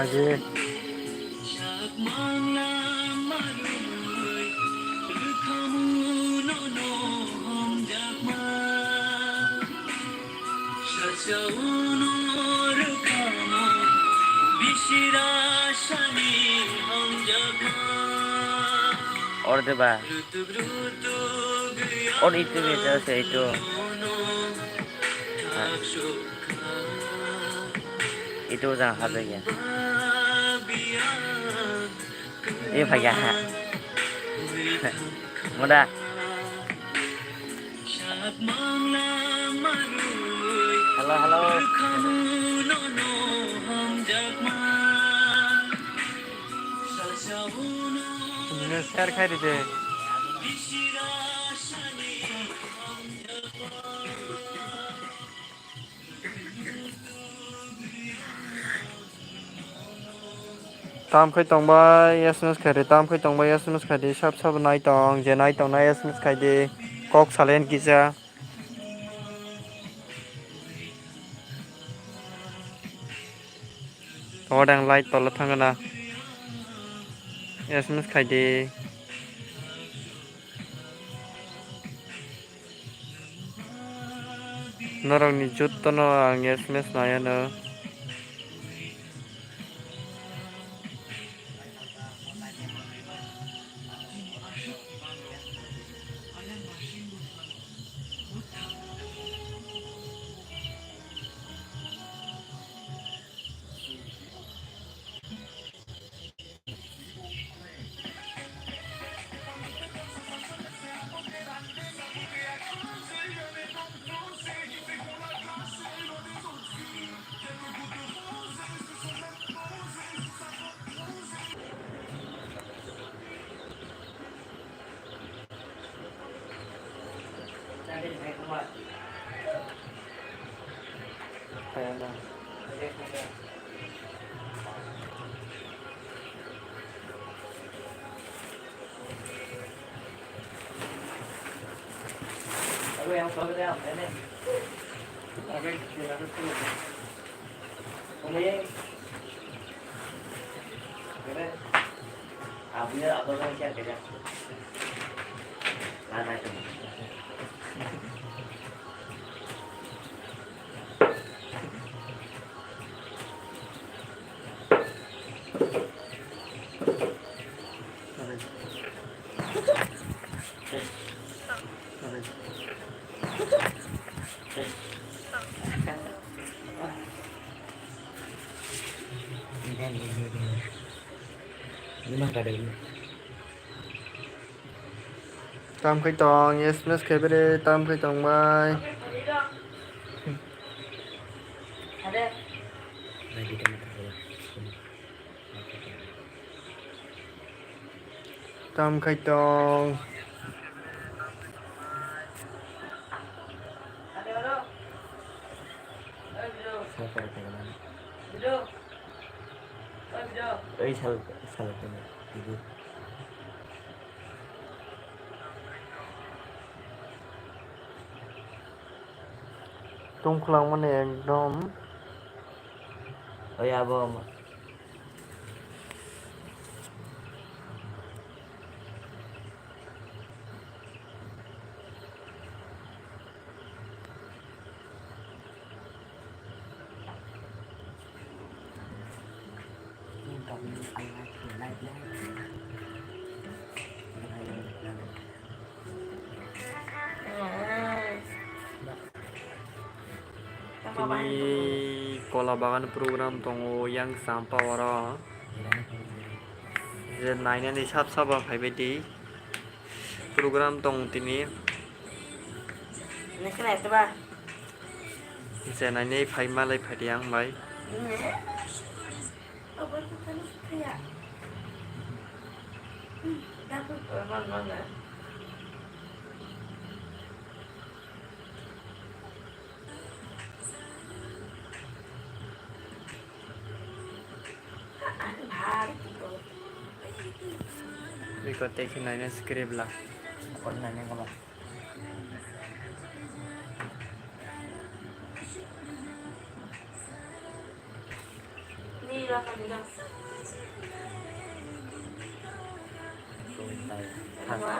lagi. Order ba? Or itu beda saya itu. Itu jangan habis ya. Ini payah. Mudah. Halo halo. Ini share khai dite. Tam khai tong ba SMS khai de tam khai tong ba SMS khai de sab sab nai tong je nai tong nai SMS khai de kok salen kisa. Todang light tola thangana. SMS khai de. Norong ni jutto no ang SMS naya no. Aku yang soal dia, ini. Oke, kita tutup. Ini. Ini. Abunya apa lagi yang kerja? Mana itu? Ini mah ada ini. Tam khai tong SMS khai bere tam khai tong bai. Ada. Lagi kan. Tam khai tong. Salah ibu. Tungklang mana ekdom. Oh ya bom. Ini kola bagan program tongo yang sampah wara. Je naina ni sab saba phaibedi program tong tini. Ini kena itu bah. Je naina phai malai phadiang bai. Apa itu kan kayak. Dapat mana? Ikut tekin naina script lah. Còn này nên các bạn Đi kanina. Tay Ano thằng ba?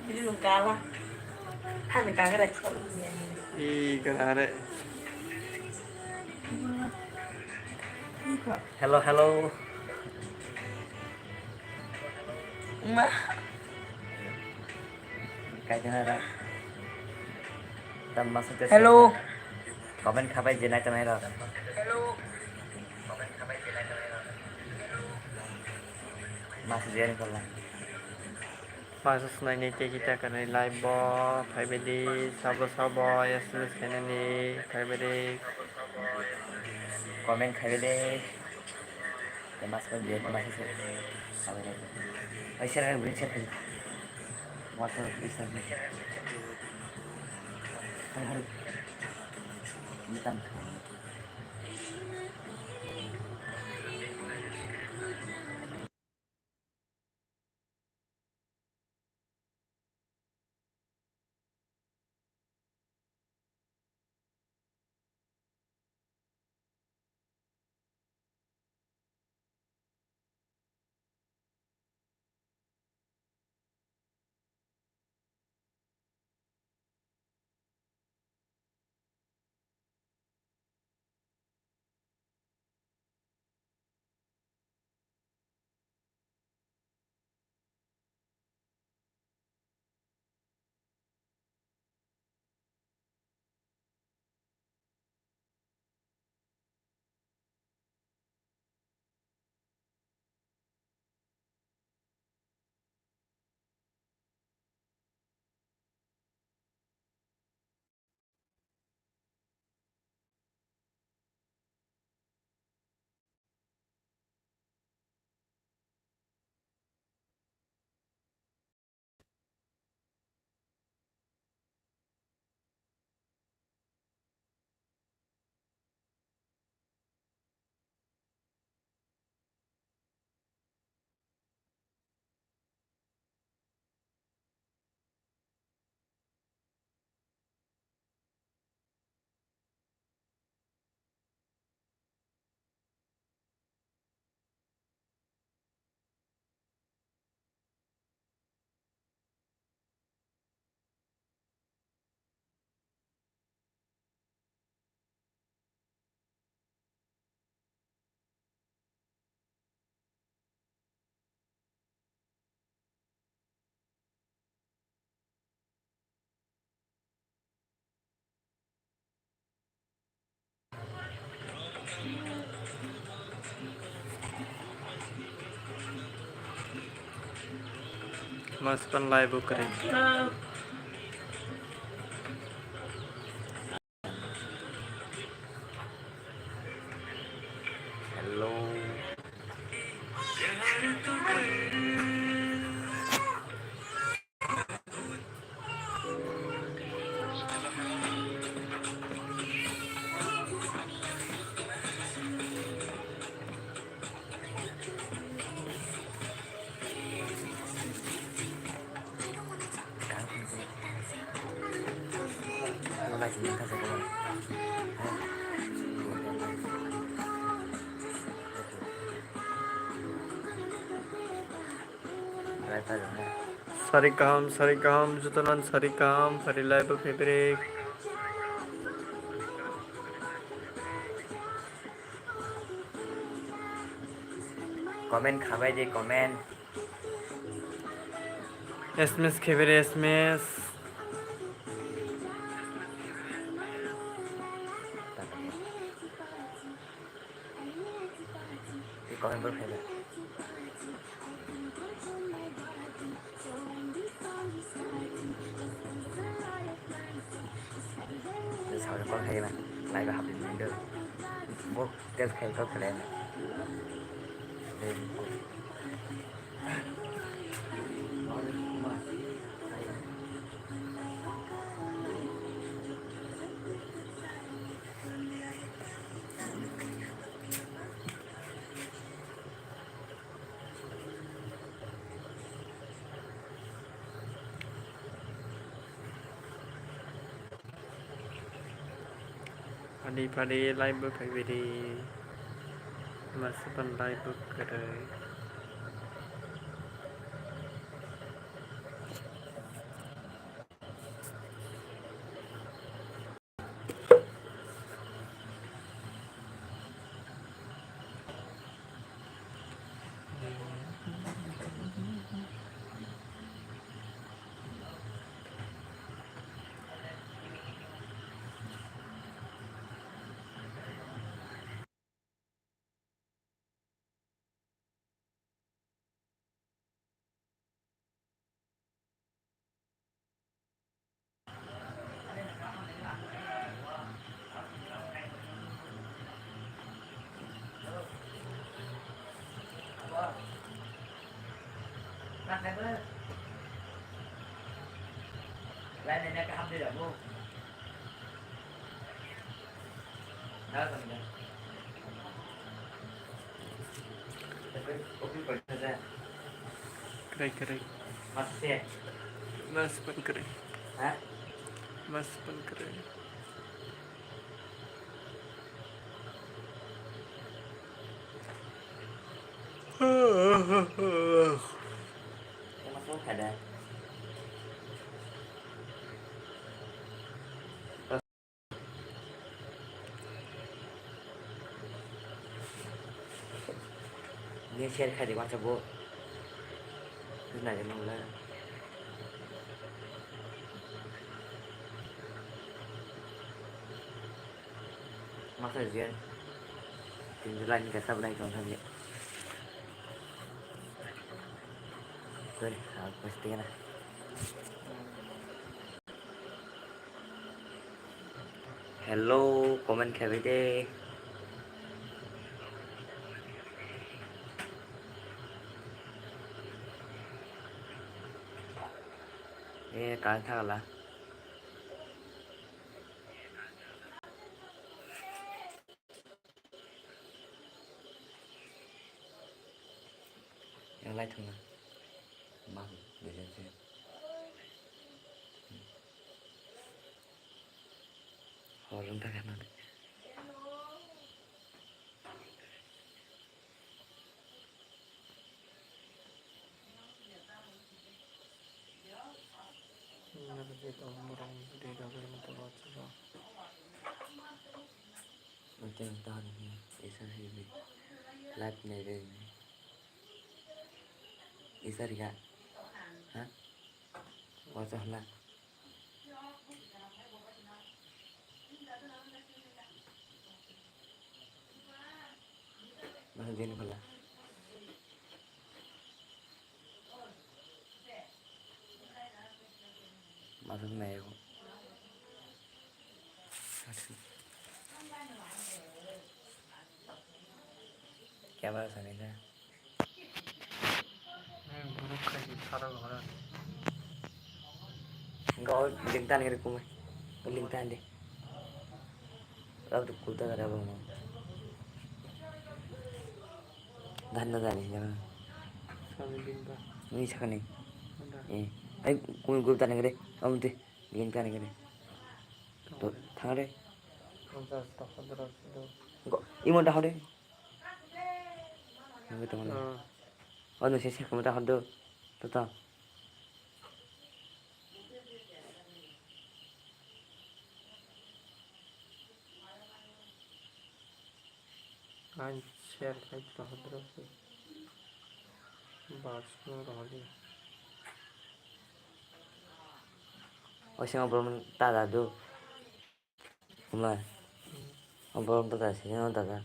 Hindi nung kala. Nagkakarat. Ganare. hello hello Ma. cái thứ hai đó tâm masuk ke Hello. comment খাবাই যে নাই তোমার masuk je করলাম Masa senai kita kena live bo, kai bedi, sabo SMS kena ni, kai bedi. comment খাইবে দে masuk je masuk se খাবে দে ওই share করে share করে WhatsApp শেয়ার করে হ্যাঁ নিতাম Masukkan live book keren. hello mulai sini kan saya Sarikam, jutalan sarikam, fari live book fabric. comment খাবাই দে comment SMS fabric SMS. এই comment বোৰ ফেলে sao con hay mà lại vào học đến được bố tiếp theo có cái này lên Padi live book fabric. Masih bergerak. Bắt đấy bơ. Lại này cái hấp đi được không? Đó rồi nè. Tapi kopi pada saja. Gerak. Masih. Masih bergerak. Hah? Masih bergerak. Yang masuk ada. Ini share khai di WhatsApp bu. Thứ này nó là masa riêng kinh doanh cái sắp đây còn tham dự rồi pasti na hello comment khabe de e ka tha la yang like thằng nào mang để xem họ lưng ta cái nào Macam tahun ni, Isa hidup live ni deh. Isa dia, hah? Wajah lah. Macam jenis pula. Macam mèo. क्या बात है ना Guru kaji thara ghara. gọi liên tan cái cùng có liên tan đi đâu được cụ ta ra bằng gan nó ra đi nha Sabi bimba. ini sekarang ni eh cụ ta này cái ông đi liên tan cái này tuh thằng đấy Ondas tahadra sido. gọi imon dah đấy người ta nói oh nó sẽ không ta hado tuh tao Anh share khai tahadra sido. Basno rahali. oh siapa belum tak ada tuh Umar ông belum tak ada sih yang tak ada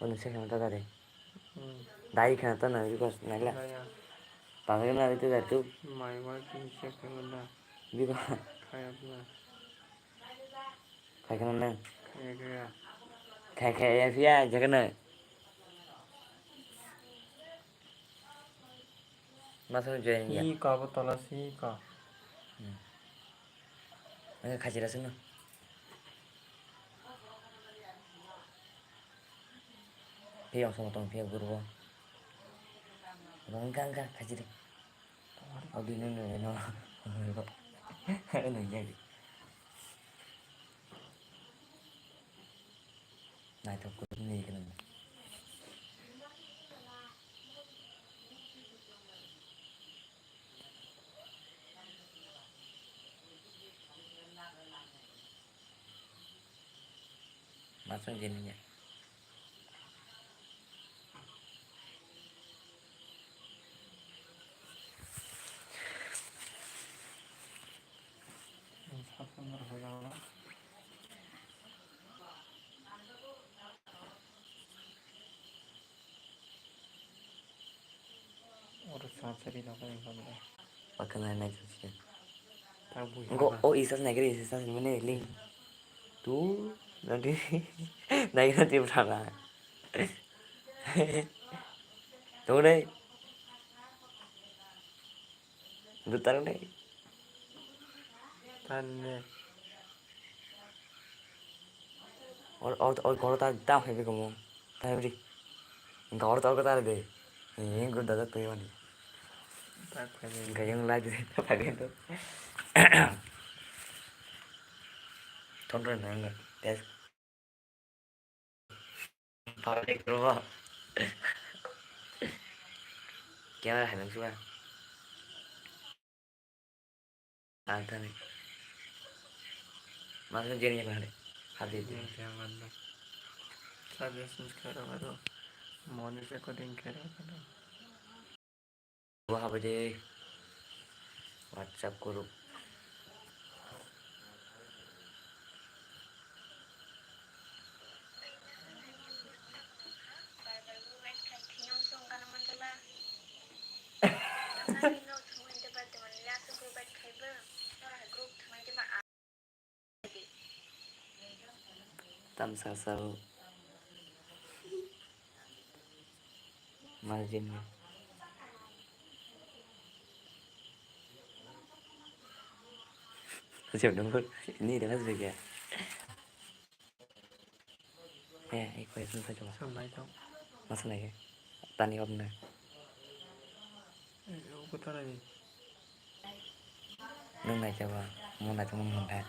oh nó sẽ không tak ada deh dai kan tak ada juga nila Kaya panggil nila itu dah tuh my wife in second na. juga Kaya na. kayak mana Kaya. kayak ya via jangan na masuk join ya I ka batala si ka. Nggak kasih rasa no. Piang sama tong piang guru. Enggak kasih deh. Oh di nunu no. Ini jadi. Nah itu aku ini kan. Masuk jeninya. Pakai mana itu? Enggak, oh isa negeri isa mana link tuh nanti nanti berapa? Tunggu deh, bentar deh. और कौन तार ताऊ है भी कमो ताऊ भी इनका और ताऊ का तार दे ये गुड दादा तो ये वाली इनका yang लाइट दे pakai itu tonton nggak tes pakai kerja क्या है ना सुबह आता नहीं मालूम जेनी क्या है हाथी वहाँ पे दे WhatsApp group tam sasal margin siap dong ini dengan juga ikut itu saja masuk lagi tani om nih nung này cho vào môn này trong môn này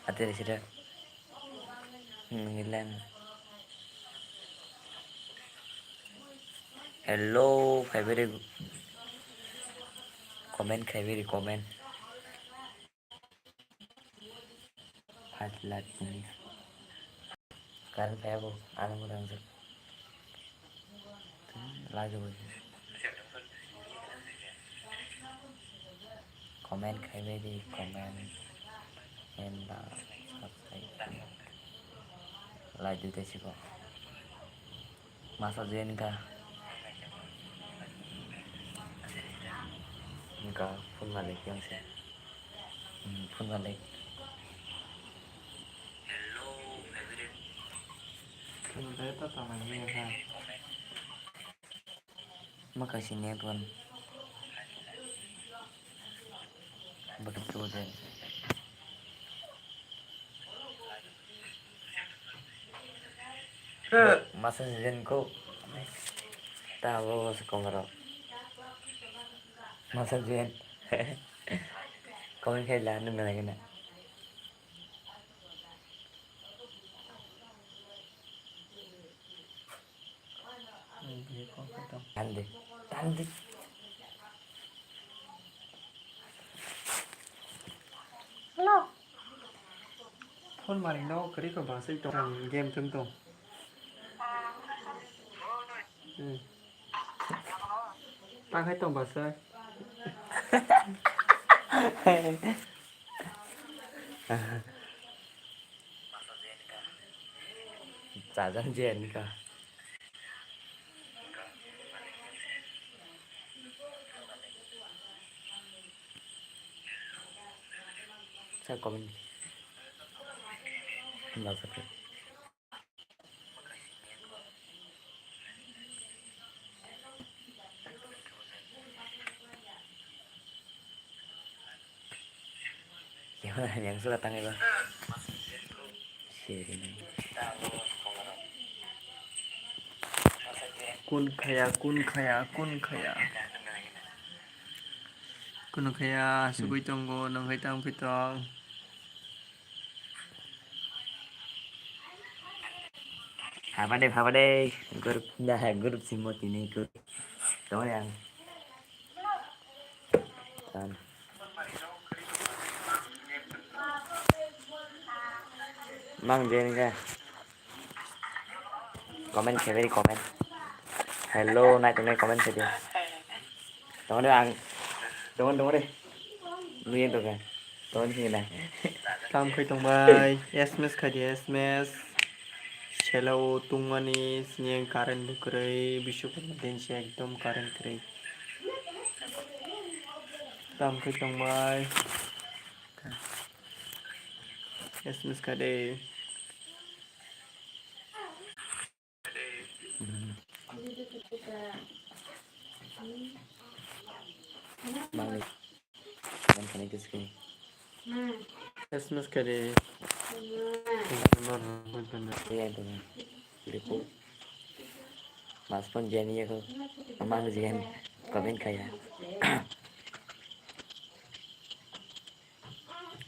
ở đây sẽ được người lên hello phải về comment phải về comment hạt lạt ini kan phải vô ăn một đằng rồi lại rồi comment phải về đi comment em đã subscribe like juga sih kok masa dia nikah pun balik yang saya pun balik makasih nih tuan begitu deh masa season ko tahu sekolah masa season kau yang lah nung lagi na tandi tandi Hello. phone màn nó cái đấy có bảo xây tổng game tương tổng tăng hay tổng bảo xây trả dân tiền cả sao có mình là thật yang sudah tanggal lah kun khaya sugoi tongo nang hai tang pitong apa deh grup dah grup simot ini grup tahu yang kan mang dia ni kan comment khairi comment hello nai tong nai comment khairi tong dong deh nuyen tong kan tong ni nai tam khai tong bai SMS khai di SMS Hello tungmani sinyeng karen bukrei bisukurma densi ekdom karen krei tam khai tong bai SMS kade mang ni man kan itu skin SMS kade iya tong lipu mas pun jeni ya ko mang jian comment kaya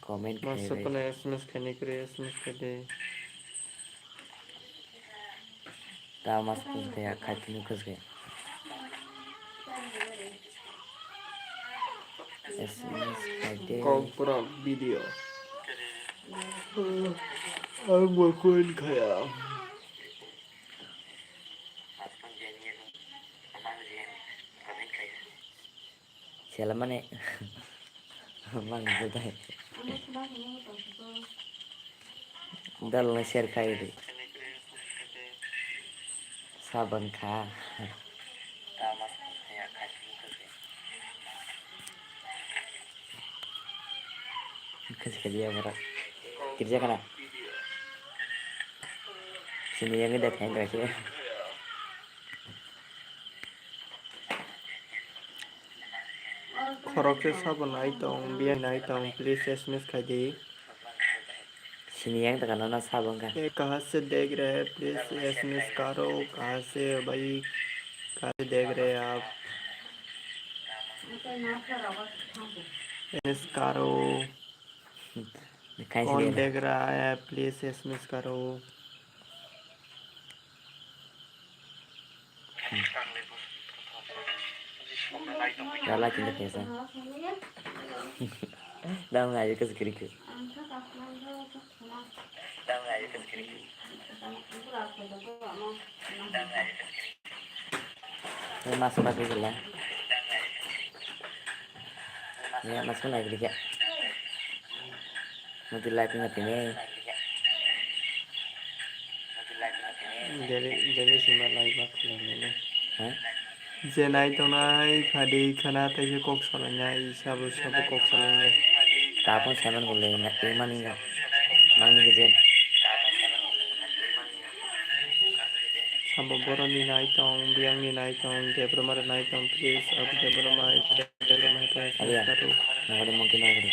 comment Masuk khairi pun SMS kane kre SMS kade ta mas pun kaya khatinu khus kaya SMS khairi kau pura video aku akuin kaya siapa mana mang itu teh dal na share khairi saban kha khus kaya mara kerja kana sini yang ada kain rakyat khorok se sabon nai tong biang nai tong please SMS kade sini yang tekan nona sabang kan ये कहाँ से देख रहे हैं please SMS करो कहाँ से भाई कहाँ से देख रहे हैं आप एसएमएस करो kain कौन sini ada देख रहा है प्लीज एसएमएस करो Rala cinta biasa. Dah nggak aja kesekiriku. Masuk lagi gila. Ya masuk lagi dia. Nanti lagi ngerti nih. jadi simba lagi bak lagi Hah? jenai तो नाई खाड़ी खाना तैसे कोक सालnya isabu sabu कोक सालnya Tapon semen boleh nggak? Iman enggak? Mang nih kejadian. sabu boron ni naik tong biang ni naik tong debromar naik tong please अब debromar तो Alia, एसएमएस करो nggak ada mungkin lagi.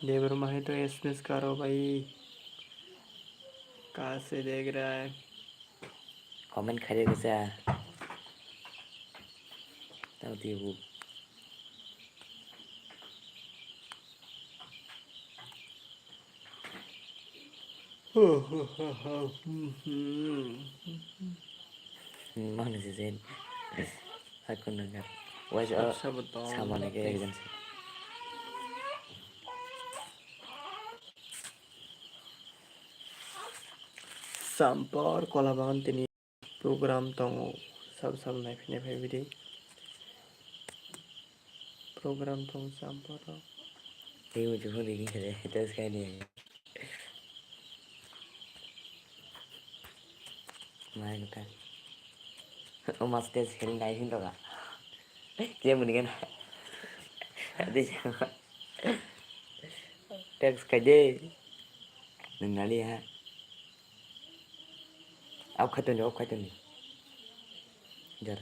देवरमा है तो SMS करो भाई कहाँ से देख रहा है Komen kaya bisa. Tahu tibu. Mana sih Zen? Aku dengar. Wajah अच्छा बताओ sama nih kayak gitu sih. Sampor kolabangan tini program tong sab naik bidi program tong sampor Tibu cuma lagi kaya terus kayak dia. Mana kita? Oh mas tes kering kayak gitu kak? Dia mendingan. Ada siapa? Teks kaje. Dengar ya. Aku kata ni. Jar.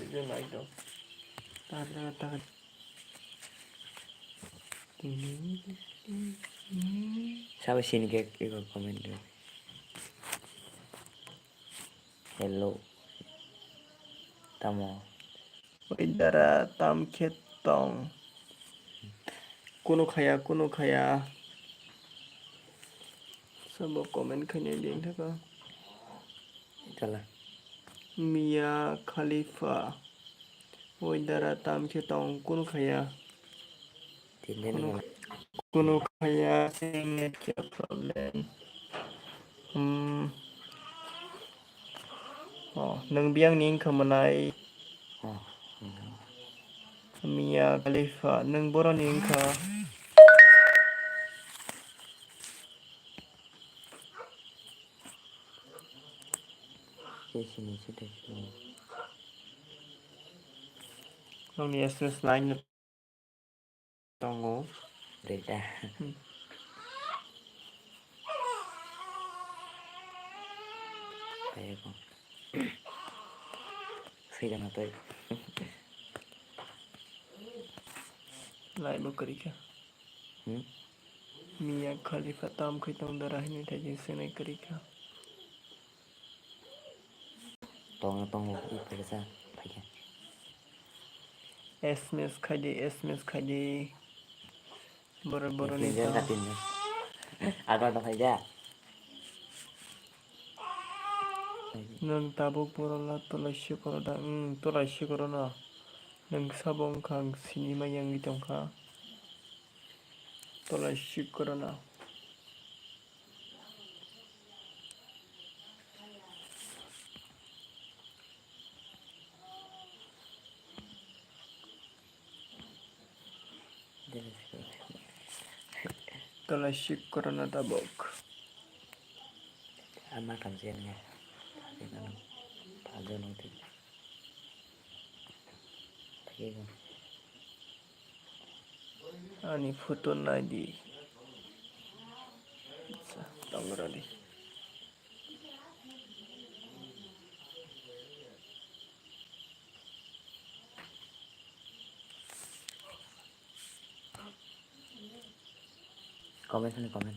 itu naik dong tar Siapa sini kayak ikut komen dulu. Hello. Tamo. idara tam khet tong kuno khaya सब comment खने दिन थका Itulah. मिया खलीफा ওই দ্বারা তাম খেতং কোন খায়া Tindahan Kuno ka na. kuno kaya net kaya problem. Nang biyang ning kamanay Oh. Mia Khalifa nang boro ning ka Sini sudah semua. nang ni SMS line na tongo. Beda. Kayak kok. Sudah nato. Lai mo kari ka. Mia Khalifa tam khay tong darahin ni tayo sinay kari ka. Tong ipagsa. Pagi. SMS kadi boro ni Tindahan ta. ka tindahan. Ano saja. Nang tabok boro la tulasyo koro da. Tulasyo koro na. Nang sabong kang sinima yang itong ka. Tulasyo koro na. Tulasyo koro na tabok. Ama kansiannya. Ano. Pago nung tin. Pagi ko. Ani photo na di. Tongro di. Komen sana komen.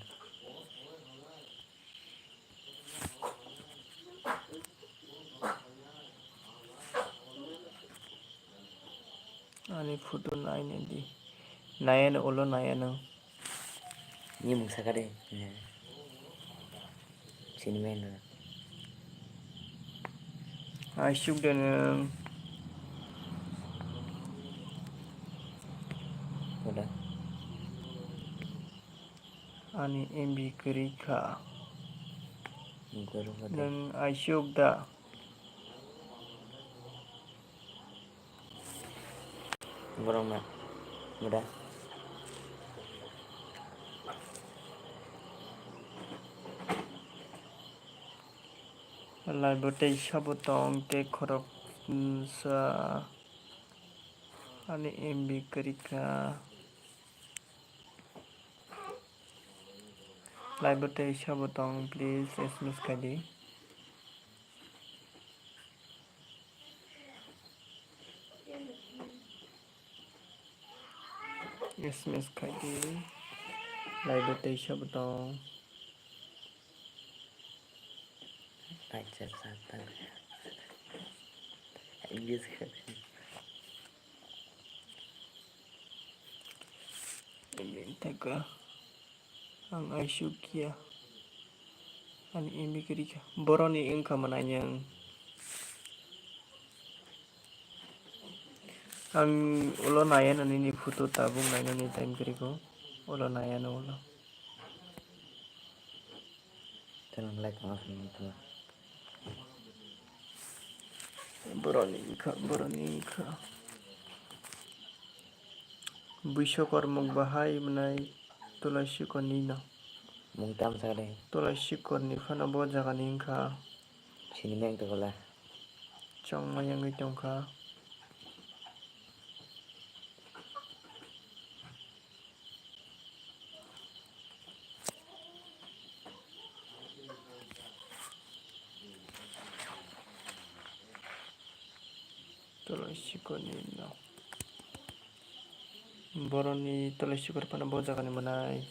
Ani photo na di. Naya na ulo naya na. Ini mungsa ka deh. Sini main na. Asyuk dan Udah. ani MB kari ka. Guru udah. Nang asyuk da. Guru mah. Udah. Lai bote sabotong te khorok sa ani MB kari ka. Lai bote sabotong please SMS kadi. SMS kadi. Lai bote sabotong. Pacar satan. Inggris kan. Teka. Ang asyuk kia. Ani MB kari ka. Boro ni ingka mananyang. Ang ulo naya na ni photo tabong na ni time kari ko. Ulo naya na ulo. Jangan like maaf teman. Boro ni ingka. Bisyokor bahay manay tulasyo nina. Mungtam sekali. Tulasyo ni fana bo jaga ningka. Sini main tuh lah. Chong mayang itong ka. Tulasyo nina. Boro ni tulasyo fana bo jaga ni manay.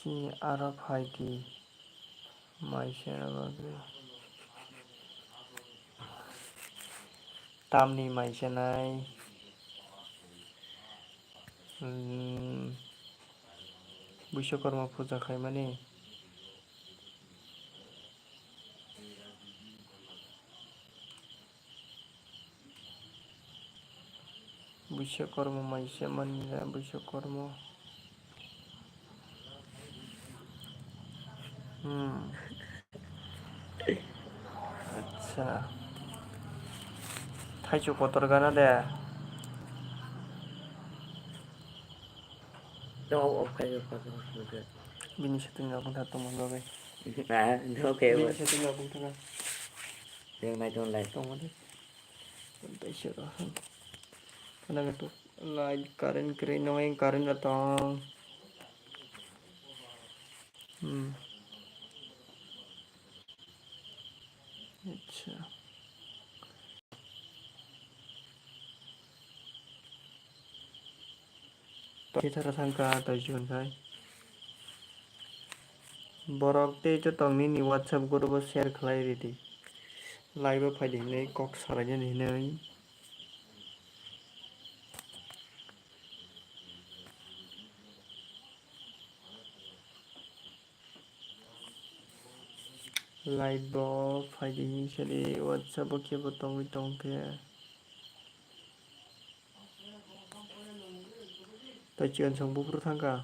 Si Arab Haiti. Maisha babe. Tamni maisha nai. Bisyokor puja khai mani. Biswakarma Maisa মানিরা Biswakarma আচ্ছা থাইছো কতর গানা দে Đâu, ok. বিনি সাথে ngabung থাকতো মন হবে Ok, বিনি সাথে ngabung থাকা Riêng này tôi lại. তোমাদের বেশি রকম karena itu light current kering নয় কারেন্ট datang আচ্ছা kita sangka tujuan kai borok te itu tongni ni whatsapp group share khlai redi live faidi nei kok saranya ni nei live bo faidi ni sari whatsapp bo ke bo tongke tujuan sangbu pro sangka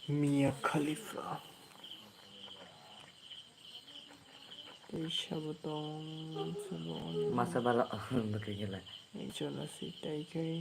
Mia Khalifa Teisha botong sebon Masa balok bekerja lah. একজন আছে তাই kai